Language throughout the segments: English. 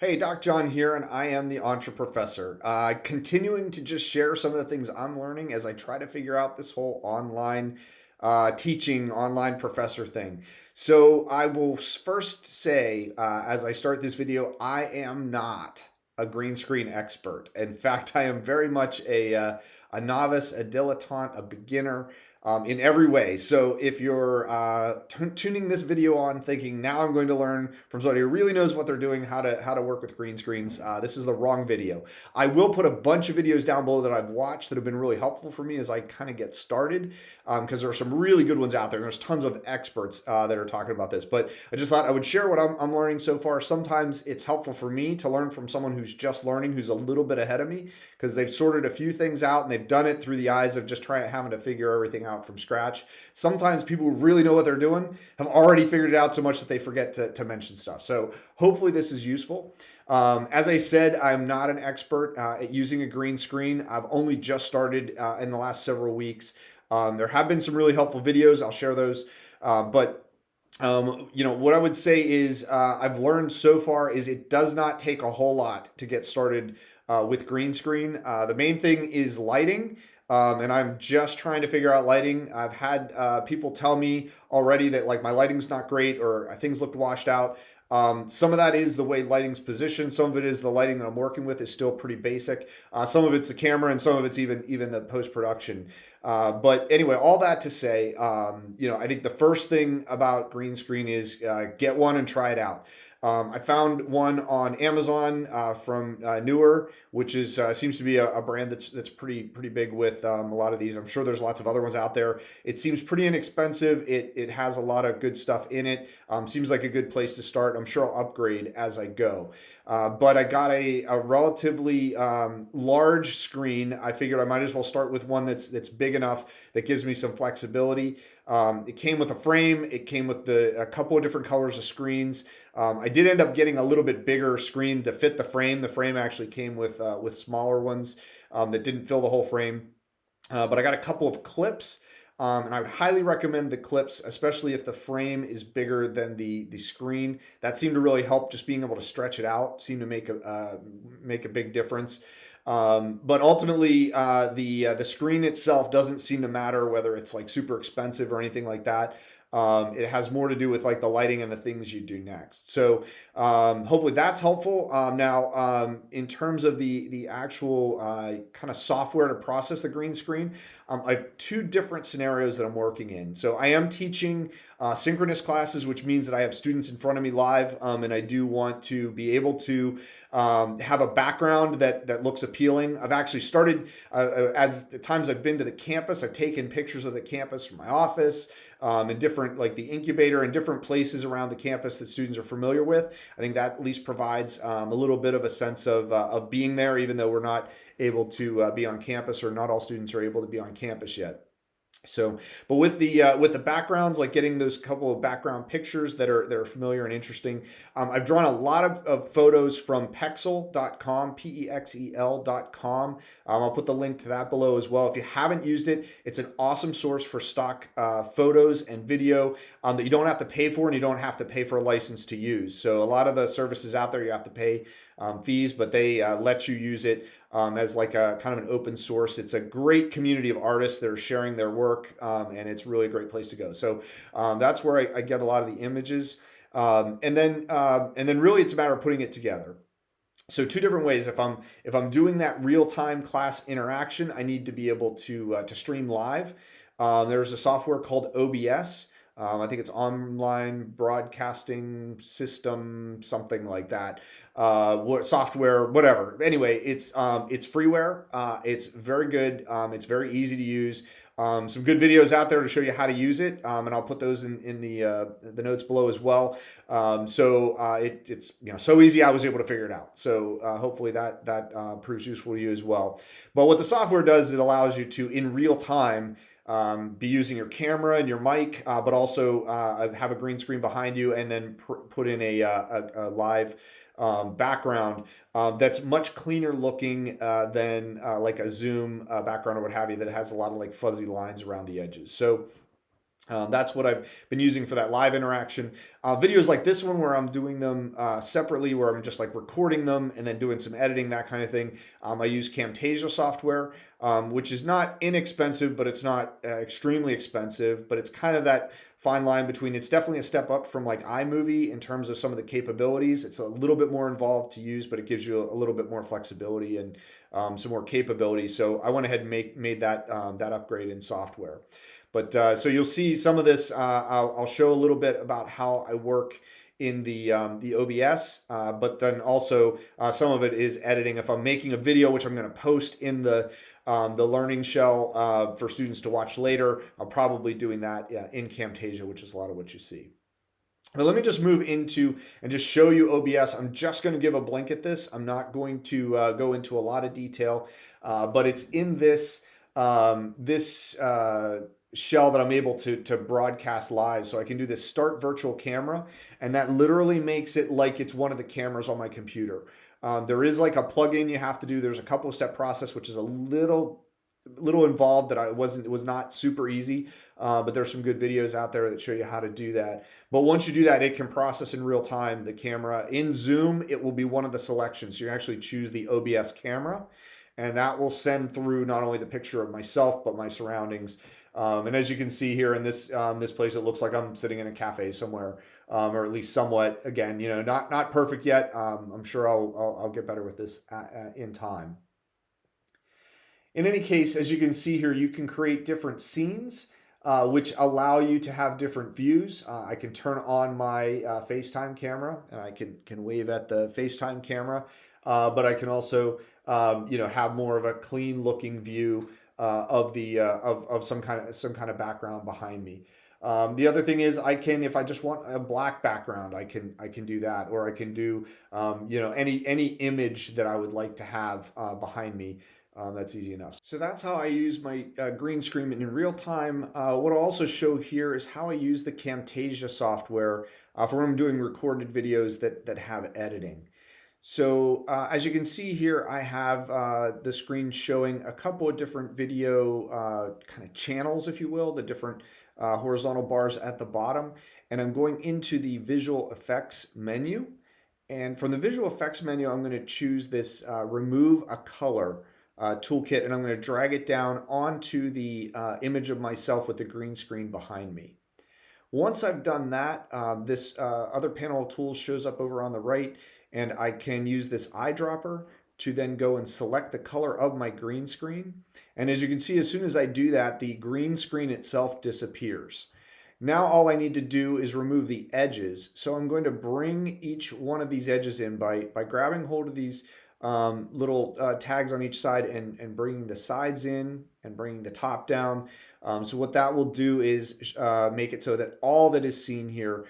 Hey, Doc John here, and I am the Professor. Continuing to just share some of the things I'm learning as I try to figure out this whole online teaching, online professor thing. So, I will first say, as I start this video, I am not a green screen expert. In fact, I am very much a novice, a dilettante, a beginner. In every way. So if you're tuning this video on thinking now I'm going to learn from somebody who really knows what they're doing, how to work with green screens, this is the wrong video. I will put a bunch of videos down below that I've watched that have been really helpful for me as I kind of get started, because there are some really good ones out there. There's tons of experts that are talking about this, but I just thought I would share what I'm learning so far. Sometimes it's helpful for me to learn from someone who's just learning, who's a little bit ahead of me, because they've sorted a few things out and they've done it through the eyes of just having to figure everything out from scratch. Sometimes people who really know what they're doing have already figured it out so much that they forget to mention stuff. So hopefully this is useful. As I said, I'm not an expert at using a green screen. I've only just started in the last several weeks. There have been some really helpful videos. I'll share those. What I would say is I've learned so far is it does not take a whole lot to get started with green screen. The main thing is lighting. And I'm just trying to figure out lighting. I've had people tell me already that like my lighting's not great or things look washed out. Some of that is the way lighting's positioned. Some of it is the lighting that I'm working with is still pretty basic. Some of it's the camera, and some of it's even the post production. But anyway, all that to say, I think the first thing about green screen is get one and try it out. I found one on Amazon from Newer, which is seems to be a brand that's pretty big with a lot of these. I'm sure there's lots of other ones out there. It seems pretty inexpensive. It has a lot of good stuff in it. Seems like a good place to start. I'm sure I'll upgrade as I go. But I got a relatively large screen. I figured I might as well start with one that's big enough that gives me some flexibility. It came with a frame. It came with a couple of different colors of screens. I did end up getting a little bit bigger screen to fit the frame. The frame actually came with smaller ones that didn't fill the whole frame. But I got a couple of clips. And I would highly recommend the clips, especially if the frame is bigger than the screen. That seemed to really help. Just being able to stretch it out seemed to make a big difference. But ultimately, the screen itself doesn't seem to matter whether it's like super expensive or anything like that. It has more to do with like the lighting and the things you do next. So hopefully that's helpful. Now, in terms of the actual kind of software to process the green screen, I have two different scenarios that I'm working in. So I am teaching synchronous classes, which means that I have students in front of me live, and I do want to be able to have a background that looks appealing. I've actually started, as the times I've been to the campus, I've taken pictures of the campus from my office, and different, like the incubator and different places around the campus that students are familiar with. I think that at least provides a little bit of a sense of being there, even though we're not able to be on campus, or not all students are able to be on campus yet. So, but with the backgrounds, like getting those couple of background pictures that are familiar and interesting, I've drawn a lot of photos from Pexel.com, Pexel.com. I'll put the link to that below as well. If you haven't used it, it's an awesome source for stock photos and video that you don't have to pay for, and you don't have to pay for a license to use. So a lot of the services out there you have to pay fees, but they let you use it as like a kind of an open source. It's a great community of artists that are sharing their work, and it's really a great place to go. So that's where I get a lot of the images, and then really it's a matter of putting it together. So two different ways. If I'm doing that real time class interaction, I need to be able to stream live. There's a software called OBS. I think it's online broadcasting system, something like that. What software, whatever. Anyway, it's freeware. It's very good. It's very easy to use. Some good videos out there to show you how to use it, and I'll put those in the notes below as well. It's so easy I was able to figure it out. So hopefully that proves useful to you as well. But what the software does, it allows you to in real time be using your camera and your mic, but also have a green screen behind you, and then put in a live background that's much cleaner looking than like a Zoom background or what have you, that has a lot of like fuzzy lines around the edges. So That's what I've been using for that live interaction. Videos like this one where I'm doing them separately, where I'm just like recording them and then doing some editing, that kind of thing. I use Camtasia software, which is not inexpensive, but it's not extremely expensive. But it's kind of that fine line between, it's definitely a step up from like iMovie in terms of some of the capabilities. It's a little bit more involved to use, but it gives you a little bit more flexibility and some more capability. So I went ahead and made that that upgrade in software. But so you'll see some of this. I'll show a little bit about how I work in the OBS, but then also some of it is editing. If I'm making a video, which I'm going to post in the learning shell for students to watch later, I'm probably doing that in Camtasia, which is a lot of what you see. But let me just move into and just show you OBS. I'm just going to give a blink at this. I'm not going to go into a lot of detail, but it's in this shell that I'm able to broadcast live. So I can do this start virtual camera, and that literally makes it like it's one of the cameras on my computer. There is like a plugin you have to do. There's a couple of step process, which is a little involved, that it was not super easy, but there's some good videos out there that show you how to do that. But once you do that, it can process in real time the camera. In Zoom, it will be one of the selections. So you actually choose the OBS camera, and that will send through not only the picture of myself, but my surroundings. And as you can see here in this place, it looks like I'm sitting in a cafe somewhere, or at least somewhat. Again, not perfect yet. I'm sure I'll get better with this in time. In any case, as you can see here, you can create different scenes, which allow you to have different views. I can turn on my FaceTime camera, and I can wave at the FaceTime camera, but I can also have more of a clean looking view of some kind of background behind me. The other thing is, I can, if I just want a black background, I can do that, or I can do any image that I would like to have behind me. That's easy enough. So that's how I use my green screen in real time. What I'll also show here is how I use the Camtasia software for when I'm doing recorded videos that have editing. So as you can see here, I have the screen showing a couple of different video kind of channels, if you will, the different horizontal bars at the bottom. And I'm going into the visual effects menu. And from the visual effects menu, I'm going to choose this remove a color toolkit, and I'm going to drag it down onto the image of myself with the green screen behind me. Once I've done that, this other panel of tools shows up over on the right, and I can use this eyedropper to then go and select the color of my green screen. And as you can see, as soon as I do that, the green screen itself disappears. Now all I need to do is remove the edges. So I'm going to bring each one of these edges in by grabbing hold of these little tags on each side and bringing the sides in and bringing the top down. So what that will do is make it so that all that is seen here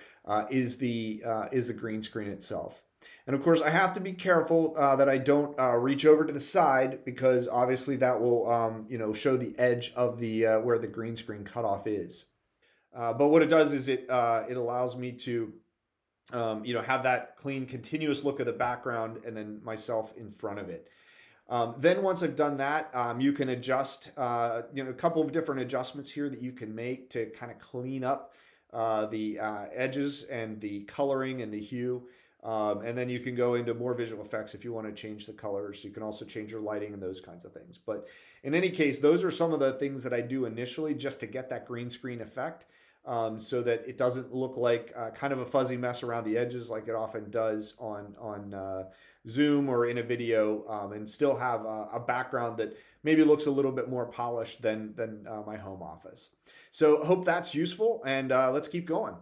is the green screen itself. And of course, I have to be careful that I don't reach over to the side, because obviously that will show the edge of the where the green screen cutoff is. But what it does is it allows me to have that clean, continuous look of the background and then myself in front of it. Then once I've done that, you can adjust, a couple of different adjustments here that you can make to kind of clean up the edges and the coloring and the hue. And then you can go into more visual effects if you want to change the colors. You can also change your lighting and those kinds of things. But in any case, those are some of the things that I do initially just to get that green screen effect. So that it doesn't look like kind of a fuzzy mess around the edges like it often does on Zoom or in a video, and still have a background that maybe looks a little bit more polished than my home office. So hope that's useful, and let's keep going.